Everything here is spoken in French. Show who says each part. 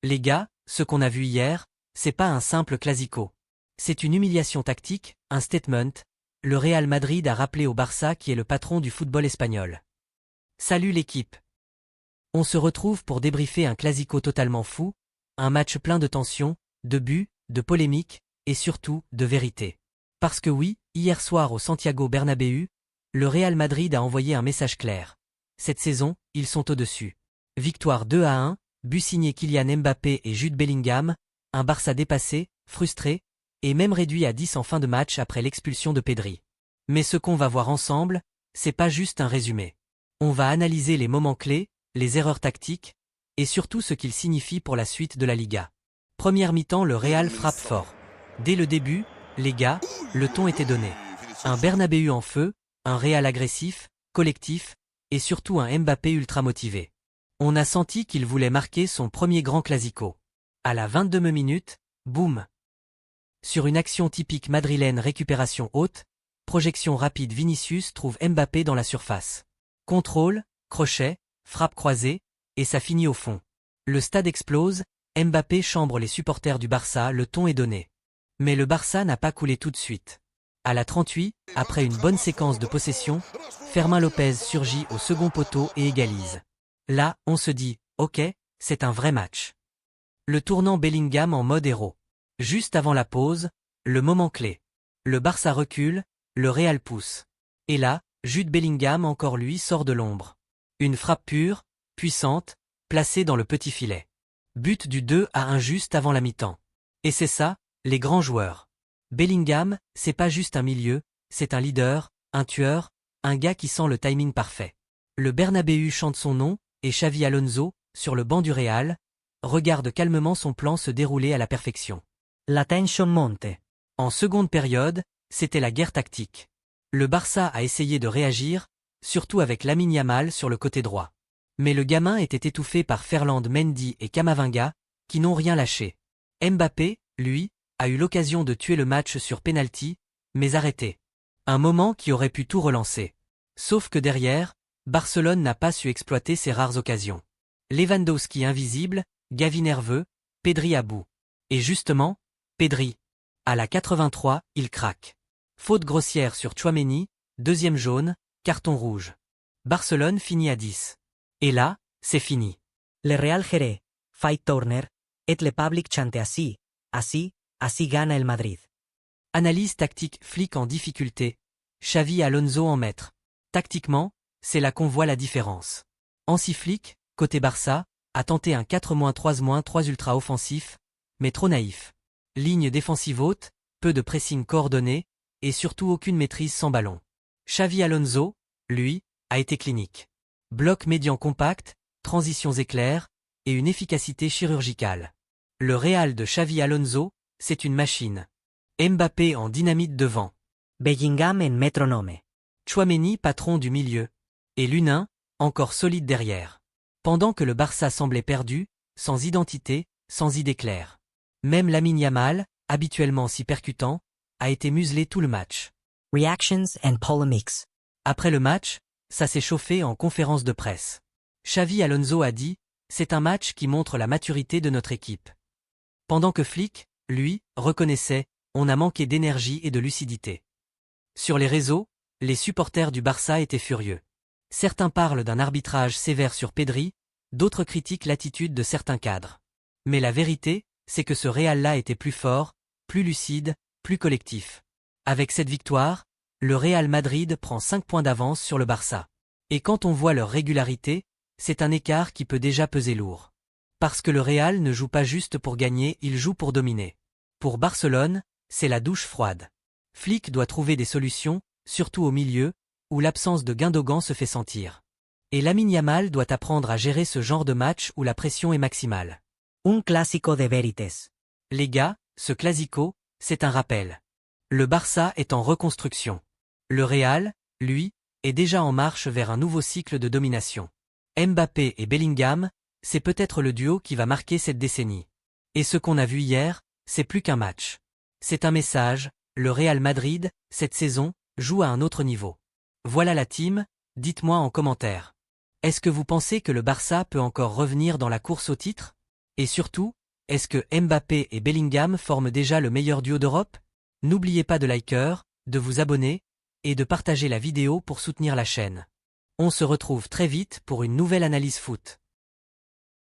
Speaker 1: Les gars, ce qu'on a vu hier, c'est pas un simple classico. C'est une humiliation tactique, un statement. Le Real Madrid a rappelé au Barça qui est le patron du football espagnol. Salut l'équipe. On se retrouve pour débriefer un classico totalement fou, un match plein de tensions, de buts, de polémiques, et surtout, de vérité. Parce que oui, hier soir au Santiago Bernabéu, le Real Madrid a envoyé un message clair. Cette saison, ils sont au-dessus. Victoire 2-1, but signé Kylian Mbappé et Jude Bellingham, un Barça dépassé, frustré, et même réduit à 10 en fin de match après l'expulsion de Pedri. Mais ce qu'on va voir ensemble, c'est pas juste un résumé. On va analyser les moments clés, les erreurs tactiques, et surtout ce qu'ils signifient pour la suite de la Liga. Première mi-temps, le Real frappe fort. Dès le début, les gars, le ton était donné. Un Bernabéu en feu, un Real agressif, collectif, et surtout un Mbappé ultra motivé. On a senti qu'il voulait marquer son premier grand classico. À la 22e minute, boum. Sur une action typique madrilène récupération haute, projection rapide Vinicius trouve Mbappé dans la surface. Contrôle, crochet, frappe croisée, et ça finit au fond. Le stade explose, Mbappé chambre les supporters du Barça, le ton est donné. Mais le Barça n'a pas coulé tout de suite. À la 38, après une bonne séquence de possession, Fermín López surgit au second poteau et égalise. Là, on se dit, ok, c'est un vrai match. Le tournant Bellingham en mode héros. Juste avant la pause, le moment clé. Le Barça recule, le Real pousse. Et là, Jude Bellingham encore lui sort de l'ombre. Une frappe pure, puissante, placée dans le petit filet. But du 2-1 juste avant la mi-temps. Et c'est ça, les grands joueurs. Bellingham, c'est pas juste un milieu, c'est un leader, un tueur, un gars qui sent le timing parfait. Le Bernabéu chante son nom, et Xavi Alonso, sur le banc du Real, regarde calmement son plan se dérouler à la perfection. La tension monte. En seconde période, c'était la guerre tactique. Le Barça a essayé de réagir, surtout avec Lamine Yamal sur le côté droit. Mais le gamin était étouffé par Ferland Mendy et Camavinga, qui n'ont rien lâché. Mbappé, lui, a eu l'occasion de tuer le match sur penalty, mais arrêté. Un moment qui aurait pu tout relancer. Sauf que derrière, Barcelone n'a pas su exploiter ses rares occasions. Lewandowski invisible, Gavi nerveux, Pedri à bout. Et justement, Pedri. À la 83, il craque. Faute grossière sur Tchouaméni, deuxième jaune, carton rouge. Barcelone finit à 10. Et là, c'est fini.
Speaker 2: Le Real Jerez, Fight Turner, et le public chante así gana el Madrid.
Speaker 1: Analyse tactique Flick en difficulté. Xavi Alonso en maître. Tactiquement, c'est là qu'on voit la différence. Hansi Flick, côté Barça, a tenté un 4-3-3 ultra offensif, mais trop naïf. Ligne défensive haute, peu de pressing coordonné, et surtout aucune maîtrise sans ballon. Xavi Alonso, lui, a été clinique. Bloc médian compact, transitions éclairs, et une efficacité chirurgicale. Le Real de Xavi Alonso, c'est une machine. Mbappé en dynamite devant.
Speaker 2: Bellingham en métronome.
Speaker 1: Tchouaméni patron du milieu. Et Lunin, encore solide derrière. Pendant que le Barça semblait perdu, sans identité, sans idée claire. Même Lamine Yamal, habituellement si percutant, a été muselé tout le match.
Speaker 2: Reactions and polemics.
Speaker 1: Après le match, ça s'est chauffé en conférence de presse. Xavi Alonso a dit, c'est un match qui montre la maturité de notre équipe. Pendant que Flick, lui, reconnaissait, on a manqué d'énergie et de lucidité. Sur les réseaux, les supporters du Barça étaient furieux. Certains parlent d'un arbitrage sévère sur Pedri, d'autres critiquent l'attitude de certains cadres. Mais la vérité, c'est que ce Real-là était plus fort, plus lucide, plus collectif. Avec cette victoire, le Real Madrid prend 5 points d'avance sur le Barça. Et quand on voit leur régularité, c'est un écart qui peut déjà peser lourd. Parce que le Real ne joue pas juste pour gagner, il joue pour dominer. Pour Barcelone, c'est la douche froide. Flick doit trouver des solutions, surtout au milieu, où l'absence de Gundogan se fait sentir. Et Lamine Yamal doit apprendre à gérer ce genre de match où la pression est maximale.
Speaker 2: Un clásico de veritas.
Speaker 1: Les gars, ce classico, c'est un rappel. Le Barça est en reconstruction. Le Real, lui, est déjà en marche vers un nouveau cycle de domination. Mbappé et Bellingham, c'est peut-être le duo qui va marquer cette décennie. Et ce qu'on a vu hier, c'est plus qu'un match. C'est un message, le Real Madrid, cette saison, joue à un autre niveau. Voilà la team, dites-moi en commentaire. Est-ce que vous pensez que le Barça peut encore revenir dans la course au titre ? Et surtout, est-ce que Mbappé et Bellingham forment déjà le meilleur duo d'Europe? N'oubliez pas de liker, de vous abonner, et de partager la vidéo pour soutenir la chaîne. On se retrouve très vite pour une nouvelle analyse foot.